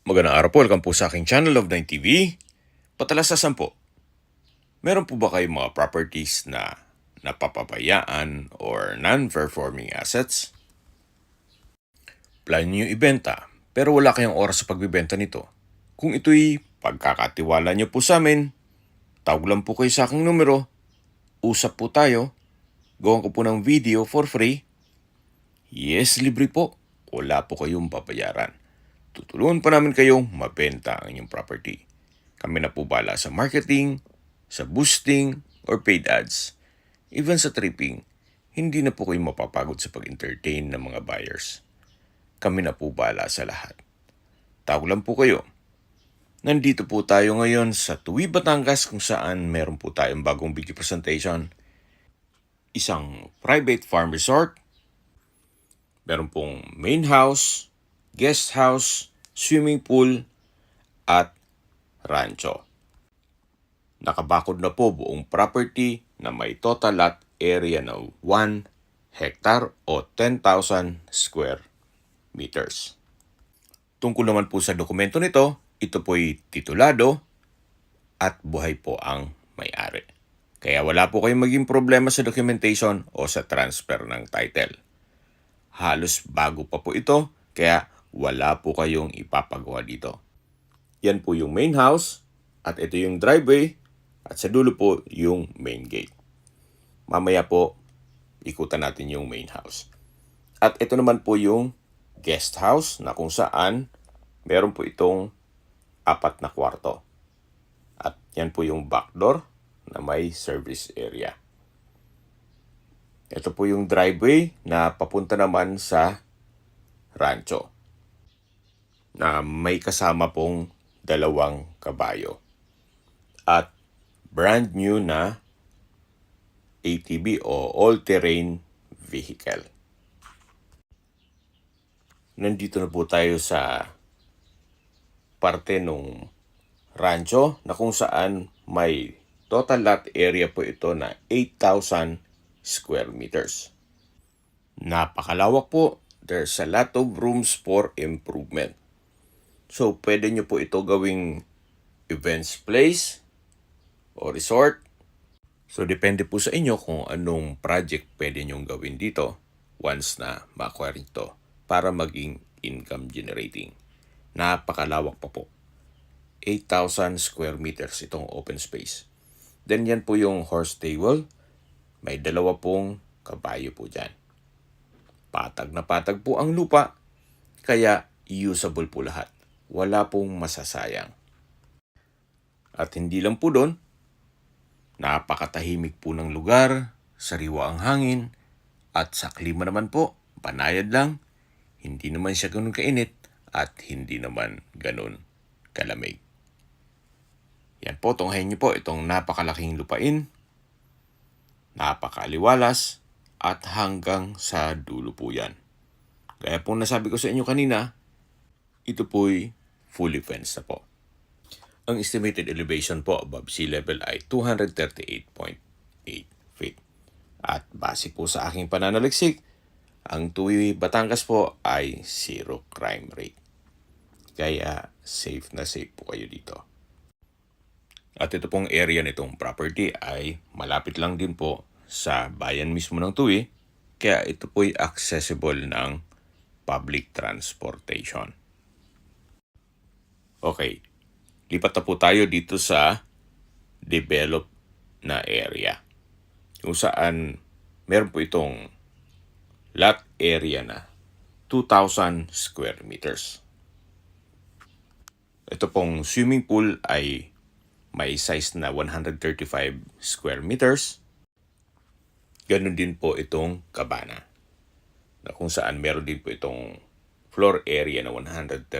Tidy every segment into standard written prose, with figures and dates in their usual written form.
Magandang araw po, welcome po sa aking channel of 9 TV. Patalasasan po, meron po ba kayong mga properties na napapabayaan or non-performing assets? Plan niyo ibenta, pero wala kayong oras sa pagbibenta nito. Kung ito'y pagkakatiwala niyo po sa amin, tawag lang po kayo sa aking numero, usap po tayo, gawan ko po ng video for free. Yes, libre po, wala po kayong babayaran. Tutulungan pa namin kayong mabenta ang inyong property. Kami na po bala sa marketing, sa boosting, or paid ads. Even sa tripping, hindi na po kayo mapapagod sa pag-entertain ng mga buyers. Kami na po bala sa lahat. Tawag lang po kayo. Nandito po tayo ngayon sa Tuwi, Batangas kung saan meron po tayong bagong video presentation. Isang private farm resort. Meron pong main house, guest house, swimming pool, at rancho. Nakabakod na po buong property na may total lot area na 1 hectare o 10,000 square meters. Tungkol naman po sa dokumento nito, ito po'y titulado at buhay po ang may-ari. Kaya wala po kayong maging problema sa documentation o sa transfer ng title. Halos bago pa po ito, kaya wala po kayong ipapagawa dito. Yan po yung main house, at ito yung driveway, at sa dulo po yung main gate. Mamaya po, ikutan natin yung main house. At ito naman po yung guest house na kung saan meron po itong 4 na kwarto. At yan po yung back door na may service area. Ito po yung driveway na papunta naman sa rancho na may kasama pong 2 kabayo at brand new na ATV o all-terrain vehicle. Nandito na po tayo sa parte ng rancho na kung saan may total lot area po ito na 8,000 square meters. Napakalawak po. There's a lot of rooms for improvement. So, pwede nyo po ito gawing events place o resort. So, depende po sa inyo kung anong project pwede nyong gawin dito once na ma-acquire ito para maging income generating. Napakalawak pa po. 8,000 square meters itong open space. Then yan po yung horse stable. May 2 pong kabayo po dyan. Patag na patag po ang lupa, kaya usable po lahat. Wala pong masasayang. At hindi lang po doon, napakatahimik po ng lugar, sariwa ang hangin, at sa klima naman po, banayad lang, hindi naman siya ganun kainit, at hindi naman ganun kalamig. Yan po, tunghayin niyo po itong napakalaking lupain, napakaliwalas, at hanggang sa dulo po yan. Kaya po nasabi ko sa inyo kanina, ito po'y fully fenced na po. Ang estimated elevation po above sea level ay 238.8 feet. At base po sa aking pananaliksik, ang Tuwi, Batangas po ay 0 crime rate. Kaya safe na safe po kayo dito. At ito pong area nitong property ay malapit lang din po sa bayan mismo ng Tuwi, kaya ito po'y accessible ng public transportation. Okay, lipat na po tayo dito sa developed na area, kung saan meron po itong lot area na 2,000 square meters. Ito pong swimming pool ay may size na 135 square meters. Ganon din po itong kabana, na kung saan meron din po itong floor area na 135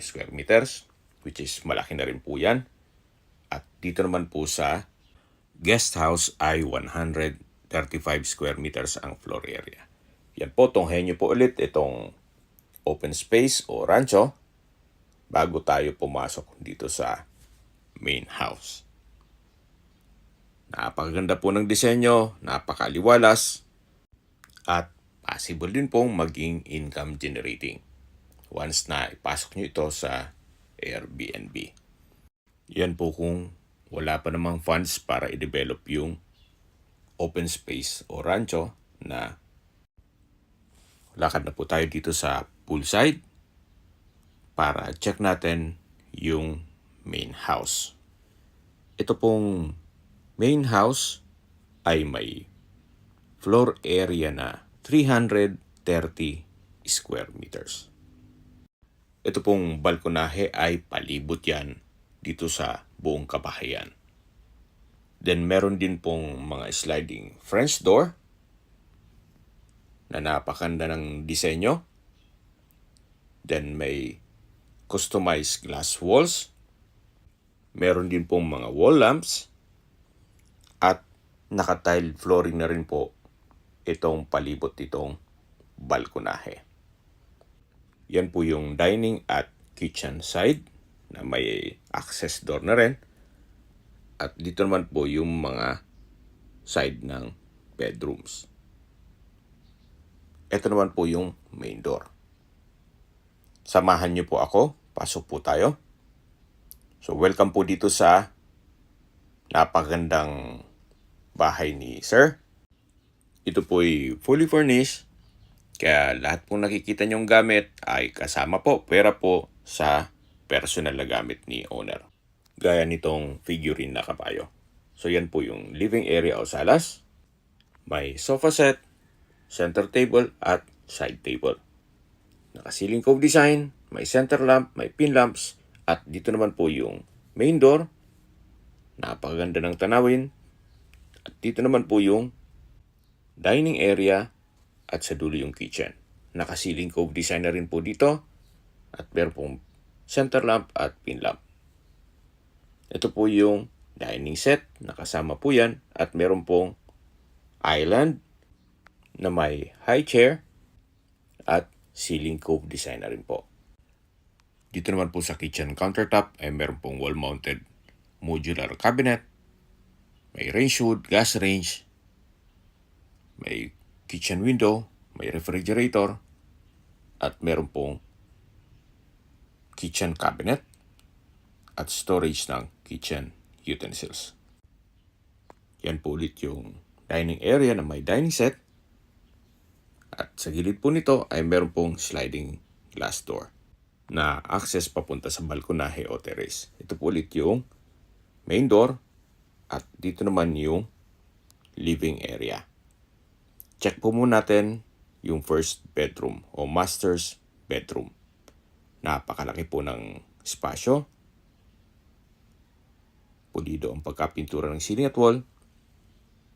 square meters, which is malaki na rin po yan. At dito naman po sa guest house ay 135 square meters ang floor area. Yan po, tunghayin nyo po ulit itong open space o rancho bago tayo pumasok dito sa main house. Napakaganda po ng disenyo, napakaliwalas, at possible din pong maging income generating once na ipasok nyo ito sa Airbnb. Yan po kung wala pa namang funds para i-develop yung open space o rancho na lakad na po tayo dito sa poolside para check natin yung main house. Ito pong main house ay may floor area na 330 square meters. Ito pong balkonahe ay palibot yan dito sa buong kabahayan. Then meron din pong mga sliding French door na napakanda ng disenyo. Then may customized glass walls. Meron din pong mga wall lamps. At naka-tile flooring na rin po itong palibot itong balkonahe. Yan po yung dining at kitchen side na may access door na rin. At dito naman po yung mga side ng bedrooms. Ito naman po yung main door. Samahan niyo po ako. Pasok po tayo. So welcome po dito sa napagandang bahay ni Sir. Ito po ay fully furnished. Kaya lahat pong nakikita niyong gamit ay kasama po, pera po sa personal na gamit ni owner. Gaya nitong figurine na kabayo. So yan po yung living area o salas. May sofa set, center table at side table. Naka-ceiling cove design, may center lamp, may pin lamps, at dito naman po yung main door. Napakaganda ng tanawin. At dito naman po yung dining area at sa dulo yung kitchen. Naka-ceiling cove design na rin po dito at meron pong center lamp at pin lamp. Ito po yung dining set, nakasama po yan at meron pong island na may high chair at ceiling cove design na rin po. Dito naman po sa kitchen countertop ay meron pong wall-mounted modular cabinet, may range hood, gas range, may kitchen window, may refrigerator, at meron pong kitchen cabinet at storage ng kitchen utensils. Yan po ulit yung dining area na may dining set. At sa gilid po nito ay meron pong sliding glass door na access papunta sa balkonahe o terrace. Ito po ulit yung main door at dito naman yung living area. Check po muna natin yung first bedroom o master's bedroom. Napakalaki po ng espasyo. Pulido ang pagkapintura ng ceiling at wall.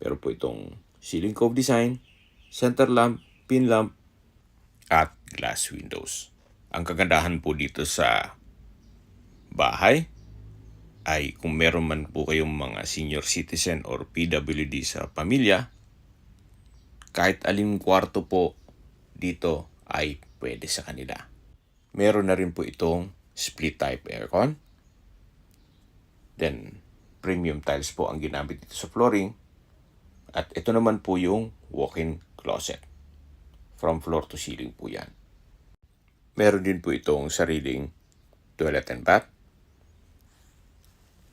Pero po itong ceiling cove design, center lamp, pin lamp, at glass windows. Ang kagandahan po dito sa bahay ay kung meron man po kayong mga senior citizen or PWD sa pamilya, kahit aling kwarto po dito ay pwede sa kanila. Meron na rin po itong split type aircon. Then, premium tiles po ang ginamit dito sa flooring. At ito naman po yung walk-in closet. From floor to ceiling po yan. Meron din po itong sariling toilet and bath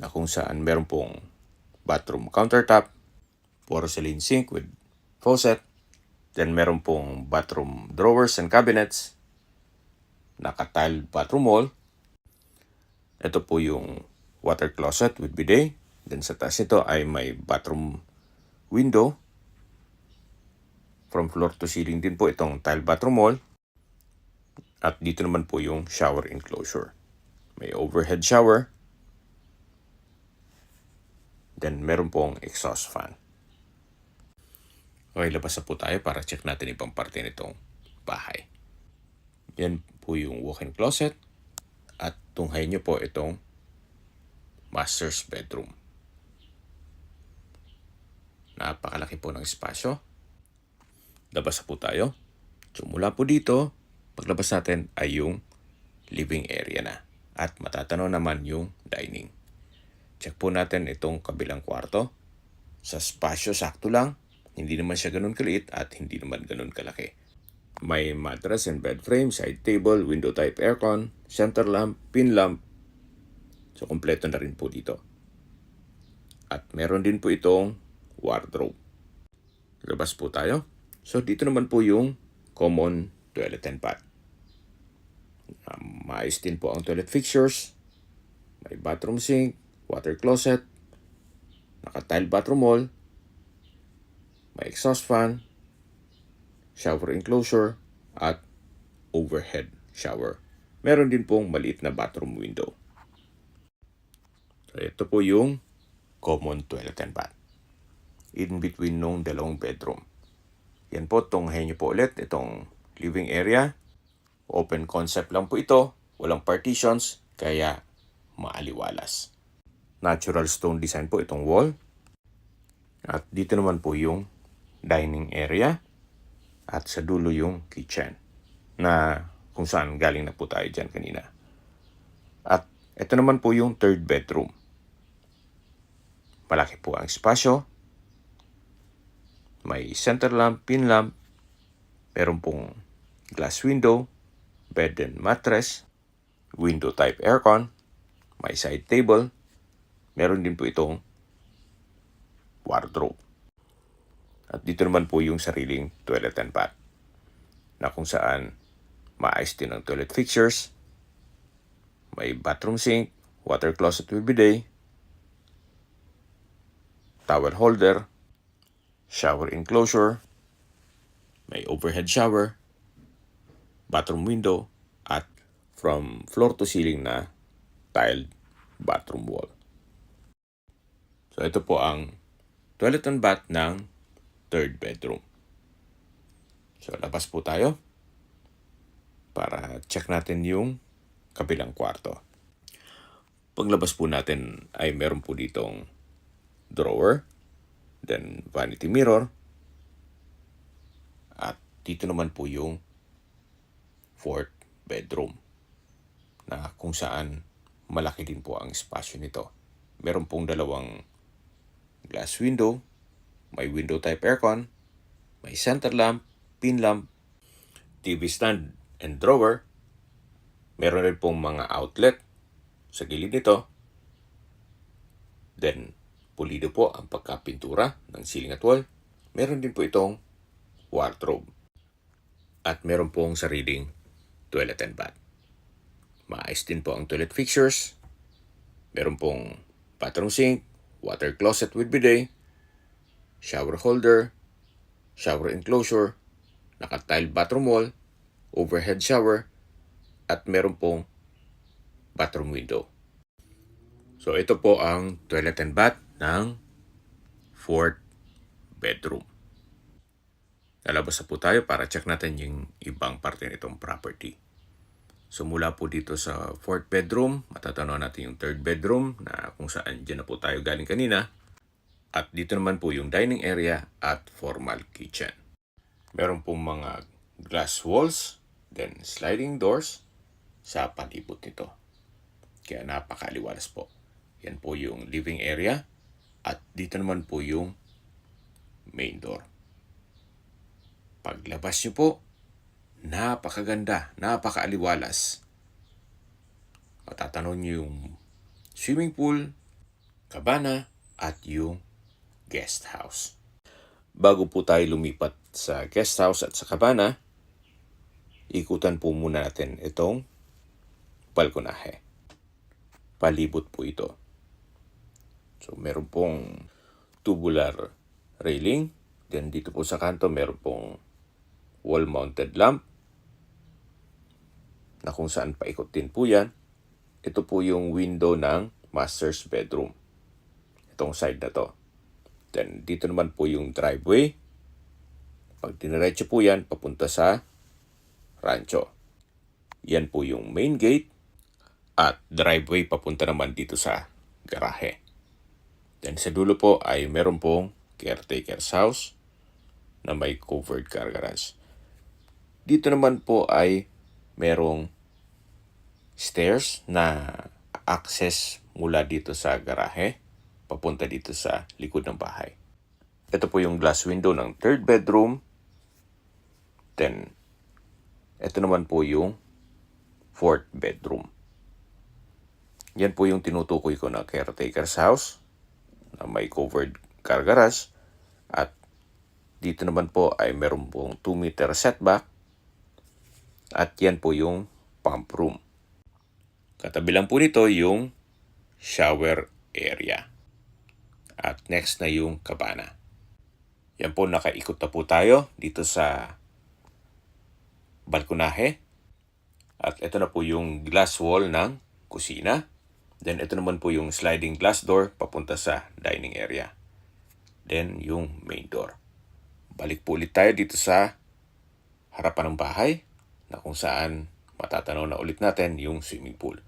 na kung saan meron pong bathroom countertop, porcelain sink with faucet, then meron pong bathroom drawers and cabinets, naka-tile bathroom wall. Ito po yung water closet with bidet. Then sa taas nito ay may bathroom window. From floor to ceiling din po itong tile bathroom wall. At dito naman po yung shower enclosure. May overhead shower. Then meron pong exhaust fan. Okay, labas na po tayo para check natin ibang parte nitong bahay. Yan po yung walk-in closet. At tunghayin nyo po itong master's bedroom. Napakalaki po ng espasyo. Labas na po tayo. So mula po dito, paglabas natin ay yung living area na. At matatanaw naman yung dining. Check po natin itong kabilang kwarto. Sa espasyo, sakto lang. Hindi naman siya ganun kaliit at hindi naman ganun kalaki. May mattress and bed frame, side table, window type aircon, center lamp, pin lamp, So, kompleto na rin po dito. At meron din po itong wardrobe. Labas po tayo. So, dito naman po yung common toilet and bath. Maayos din po ang toilet fixtures. May bathroom sink, water closet, naka-tile bathroom wall, may exhaust fan, shower enclosure, at overhead shower. Meron din pong maliit na bathroom window. So, ito po yung common toilet and bath. In between nung dalawang bedroom. Yan po, tunghayin nyo po ulit itong living area. Open concept lang po ito. Walang partitions, kaya maaliwalas. Natural stone design po itong wall. At dito naman po yung dining area. At sa dulo yung kitchen. Na kung saan galing na po tayo dyan kanina. At ito naman po yung third bedroom. Malaki po ang espasyo. May center lamp, pin lamp. Meron pong glass window, bed and mattress, window type aircon, may side table. Meron din po itong wardrobe. At dito naman po yung sariling toilet and bath. Na kung saan maayos din ang toilet fixtures. May bathroom sink, water closet with bidet, towel holder, shower enclosure, may overhead shower, bathroom window, at from floor to ceiling na tiled bathroom wall. So ito po ang toilet and bath ng third bedroom. So labas po tayo para check natin yung kabilang kwarto. Paglabas po natin ay meron po ditong drawer, then vanity mirror, at dito naman po yung fourth bedroom na kung saan malaki din po ang espasyo nito. Meron pong dalawang glass window, may window type aircon, may center lamp, pin lamp, TV stand and drawer. Meron rin pong mga outlet sa gilid nito. Then, pulido po ang pagkapintura ng ceiling at wall. Meron din po itong wardrobe. At meron pong sariling toilet and bath. Maayos din po ang toilet fixtures. Meron pong bathroom sink, water closet with bidet, shower holder, shower enclosure, naka-tile bathroom wall, overhead shower, at meron pong bathroom window. So ito po ang toilet and bath ng fourth bedroom. Lalabas na po tayo para check natin yung ibang parte nitong property. So mula po dito sa fourth bedroom, matatanaw natin yung third bedroom na kung saan dyan na po tayo galing kanina. At dito naman po yung dining area at formal kitchen. Meron pong mga glass walls, then sliding doors sa palibot nito. Kaya napakaliwalas po. Yan po yung living area. At dito naman po yung main door. Paglabas nyo po, napakaganda, napakaaliwalas. Matatanaw nyo yung swimming pool, cabana, at yung guest house. Bago po tayo lumipat sa guest house at sa cabana, ikutan po muna natin itong balkonahe. Palibot po ito. So, meron pong tubular railing. Then, dito po sa kanto, meron pong wall-mounted lamp na kung saan paikot din po yan. Ito po yung window ng master's bedroom. Itong side na to. Then, dito naman po yung driveway. Pag diniretso po yan, papunta sa rancho. Yan po yung main gate. At driveway papunta naman dito sa garahe. Then sa dulo po ay meron pong caretaker's house na may covered car garage. Dito naman po ay merong stairs na access mula dito sa garahe papunta dito sa likod ng bahay. Ito po yung glass window ng third bedroom. Then, ito naman po yung fourth bedroom. Yan po yung tinutukoy ko na caretaker's house na may covered car garage. At dito naman po ay meron pong 2-meter setback. At yan po yung pump room. Katabi lang po nito yung shower area. At next na yung kabana. Yan po, nakaikot na po tayo dito sa balkonahe. At ito na po yung glass wall ng kusina. Then ito naman po yung sliding glass door papunta sa dining area. Then yung main door. Balik po ulit tayo dito sa harapan ng bahay na kung saan matatanaw na ulit natin yung swimming pool.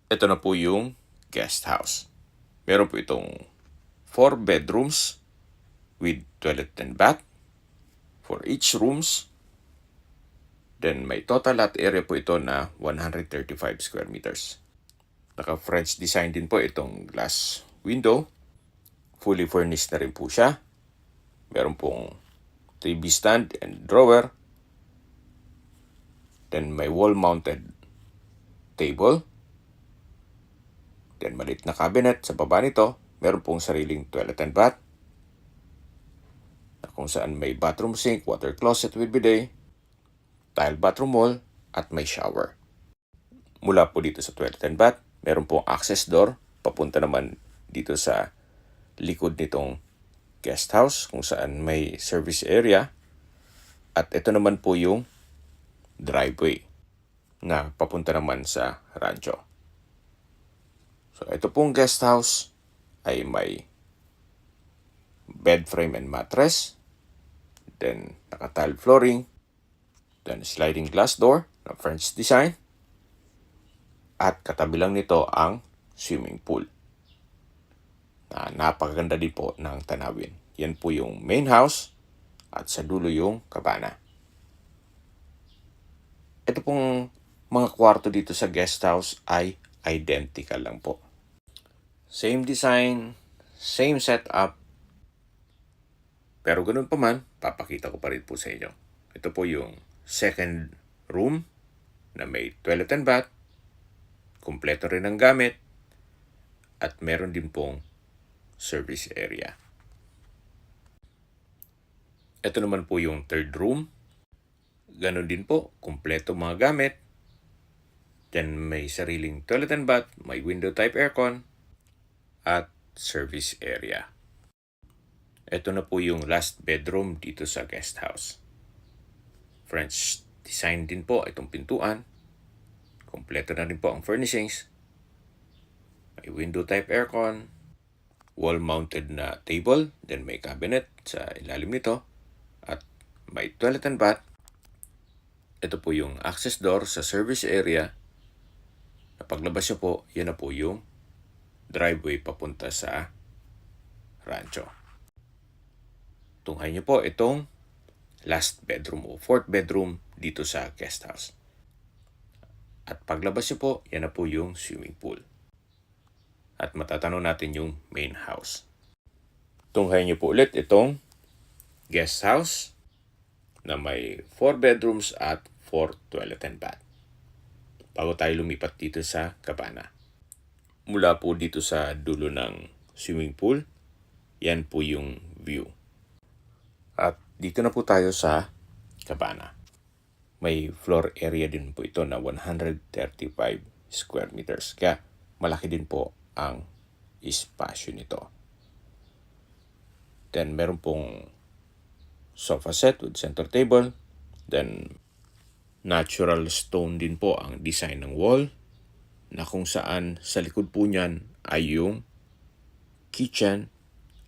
Ito na po yung guest house. Meron po itong 4 bedrooms with toilet and bath for each rooms. Then may total lot area po ito na 135 square meters. Naka-French design din po itong glass window. Fully furnished na rin po siya. Meron pong TV stand and drawer. Then may wall-mounted table. Then maliit na cabinet sa baba nito. Meron pong sariling toilet and bath. Na kung saan may bathroom sink, water closet with bidet, tile bathroom wall, at may shower. Mula po dito sa toilet and bath, meron pong access door. Papunta naman dito sa likod nitong guest house kung saan may service area. At ito naman po yung driveway na papunta naman sa rancho. So ito pong guest house ay may bed frame and mattress, then naka-tile flooring, then sliding glass door na French design, at katabi lang nito ang swimming pool na napakaganda din po ng tanawin. Yan po yung main house at sa dulo yung kabana. Ito pong mga kwarto dito sa guest house ay identical lang po. Same design, same setup. Pero ganun pa man, papakita ko pa rin po sa inyo. Ito po yung second room na may toilet and bath. Kumpleto rin ang gamit. At meron din pong service area. Ito naman po yung third room. Ganun din po, kumpleto mga gamit. Then may sariling toilet and bath, may window type aircon, at service area. Ito na po yung last bedroom dito sa guest house. French design din po itong pintuan. Kompleto na rin po ang furnishings. May window type aircon, wall-mounted na table, then may cabinet sa ilalim nito, at may toilet and bath. Ito po yung access door sa service area. Na paglabas nyo po, yan na po yung driveway papunta sa rancho. Tunghayin nyo po itong last bedroom o fourth bedroom dito sa guest house. At paglabas nyo po, yan na po yung swimming pool. At matatanaw natin yung main house. Tunghayin nyo po ulit itong guest house na may 4 bedrooms at 4 toilet and bath. Bago tayo lumipat dito sa kabana. Mula po dito sa dulo ng swimming pool, yan po yung view. At dito na po tayo sa kabana. May floor area din po ito na 135 square meters. Kaya malaki din po ang espasyo nito. Then meron pong sofa set with center table. Then natural stone din po ang design ng wall, na kung saan sa likod po niyan ay yung kitchen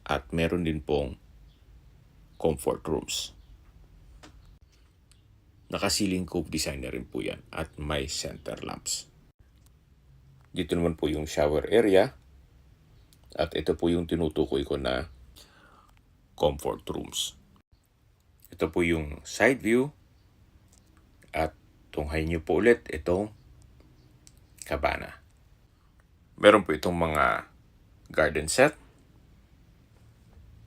at meron din pong comfort rooms. Naka-ceiling cove design na rin po yan at may center lamps. Dito naman po yung shower area at ito po yung tinutukoy ko na comfort rooms. Ito po yung side view at tunghayin niyo po ulit itong kabana. Meron po itong mga garden set.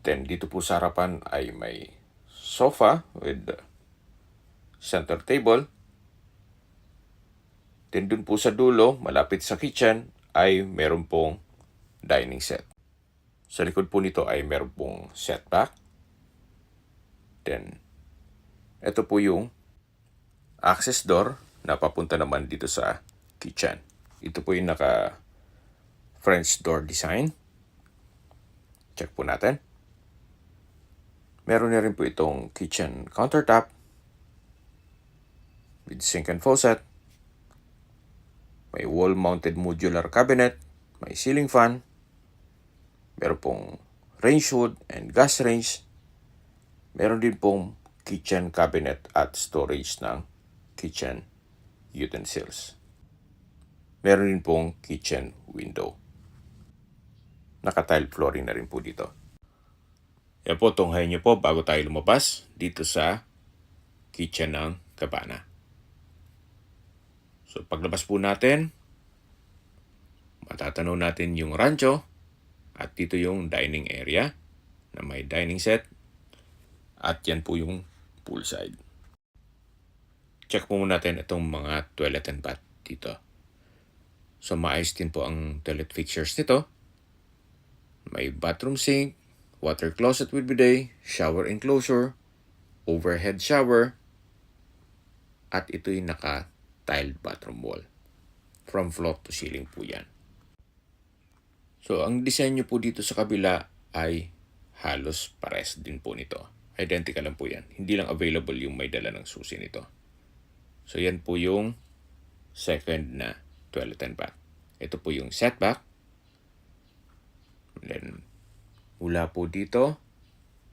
Then dito po sa harapan ay may sofa with center table. Then dun po sa dulo, malapit sa kitchen, ay meron pong dining set. Sa likod po nito ay meron pong setback. Then, ito po yung access door na papunta naman dito sa kitchen. Ito po yung naka French door design. Check po natin. Meron na rin po itong kitchen countertop with sink and faucet. May wall-mounted modular cabinet. May ceiling fan. Meron pong range hood and gas range. Meron din pong kitchen cabinet at storage ng kitchen utensils. Meron din pong kitchen window. Naka-tile flooring na rin po dito. Yan po, tunghayin nyo po bago tayo lumabas dito sa kitchen ng Cabana. So paglabas po natin, matatanaw natin yung rancho at dito yung dining area na may dining set at yan po yung poolside. Check po muna natin itong mga toilet and bath dito. So maayos din po ang toilet fixtures nito. May bathroom sink, water closet with bidet, shower enclosure, overhead shower, at ito'y naka-tiled bathroom wall. From floor to ceiling po yan. So ang disenyo po dito sa kabila ay halos pares din po nito. Identical lang po yan. Hindi lang available yung may dala ng susi nito. So yan po yung second na toilet and bath. Ito po yung setback. And then, mula po dito,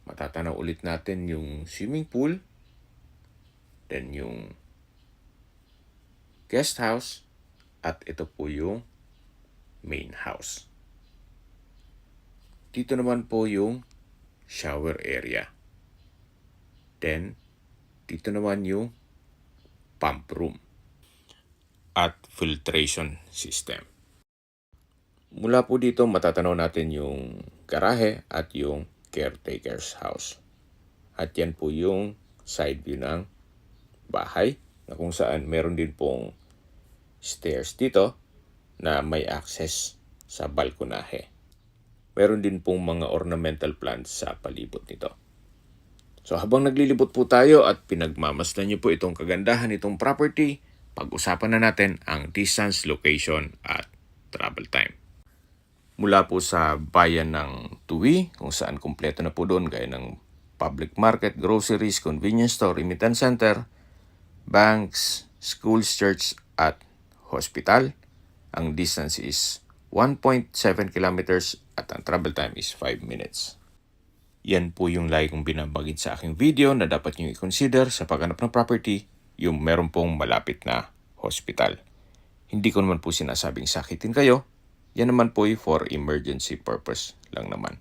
matatanaw ulit natin yung swimming pool. Then yung guest house. At ito po yung main house. Dito naman po yung shower area. Then, dito naman yung pump room at filtration system. Mula po dito, matatanaw natin yung garahe at yung caretaker's house. At yan po yung side view ng bahay na kung saan meron din pong stairs dito na may access sa balkonahe. Meron din pong mga ornamental plants sa palibot nito. So habang naglilibot po tayo at pinagmamasdan niyo po itong kagandahan nitong property, pag-usapan na natin ang distance, location at travel time. Mula po sa bayan ng Tuwi, kung saan kumpleto na po doon gaya ng public market, groceries, convenience store, remittance center, banks, schools, church at hospital. Ang distance is 1.7 kilometers at ang travel time is 5 minutes. Yan po yung lagi kong binabagit sa aking video na dapat nyo i-consider sa paghanap ng property, yung meron pong malapit na hospital. Hindi ko naman po sinasabing sakitin kayo. Yan naman po for emergency purpose lang naman.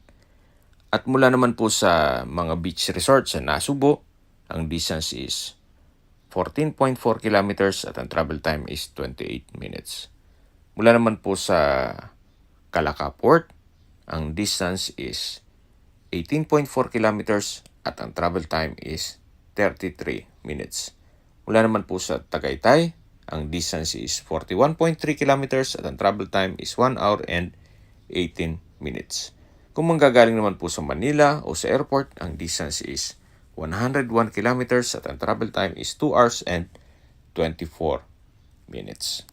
At mula naman po sa mga beach resorts sa Nasugbo, ang distance is 14.4 kilometers at ang travel time is 28 minutes. Mula naman po sa Calaca Port, ang distance is 18.4 kilometers at ang travel time is 33 minutes. Mula naman po sa Tagaytay, ang distance is 41.3 kilometers at ang travel time is 1 hour and 18 minutes. Kung manggagaling naman po sa Manila o sa airport, ang distance is 101 kilometers at ang travel time is 2 hours and 24 minutes.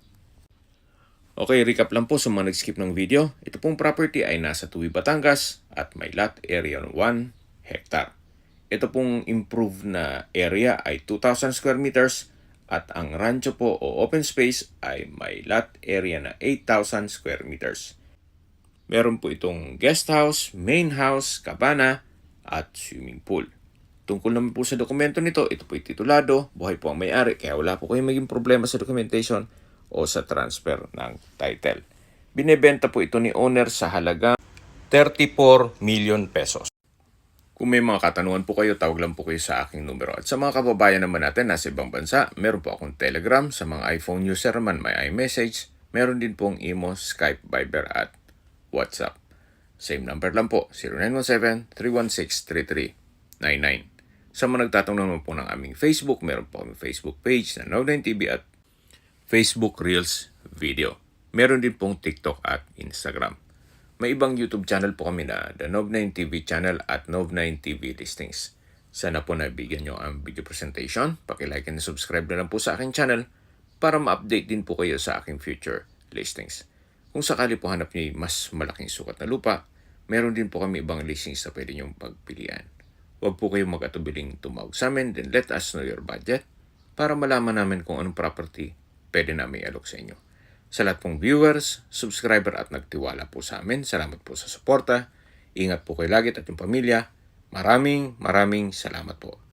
Okay, recap lang po sa mga nag-skip ng video. Ito pong property ay nasa Tuwi, Batangas at may lot area ng 1 hectare. Ito pong improved na area ay 2,000 square meters at ang rancho po o open space ay may lot area na 8,000 square meters. Meron po itong guest house, main house, cabana at swimming pool. Tungkol naman po sa dokumento nito, ito po ay titulado, buhay po ang may-ari kaya wala po kayong maging problema sa documentation o sa transfer ng title. Binebenta po ito ni owner sa halagang 34 million pesos. Kung may mga katanungan po kayo, tawag lang po kayo sa aking numero. At sa mga kababayan naman natin nasa ibang bansa, meron po akong Telegram. Sa mga iPhone user naman may iMessage. Meron din pong Imo, Skype, Viber at WhatsApp. Same number lang po, 0917-316-3399. Sa mga nagtatanong naman po ng aming Facebook, meron po aming Facebook page na Now9TV at Facebook Reels video. Meron din pong TikTok at Instagram. May ibang YouTube channel po kami na The Nov9 TV channel at Nov9 TV Listings. Sana po nabigyan nyo ang video presentation. Paki-like and subscribe na lang po sa aking channel para ma-update din po kayo sa aking future listings. Kung sakali po hanap nyo mas malaking sukat na lupa, meron din po kami ibang listings na pwede nyong pagpilian. Huwag po kayong mag-atubiling tumawag sa amin, then let us know your budget para malaman namin kung anong property pwede namin i-alok sa inyo. Sa lahat pong viewers, subscriber at nagtiwala po sa amin, salamat po sa suporta. Ingat po kayo lagi at yung pamilya. Maraming salamat po.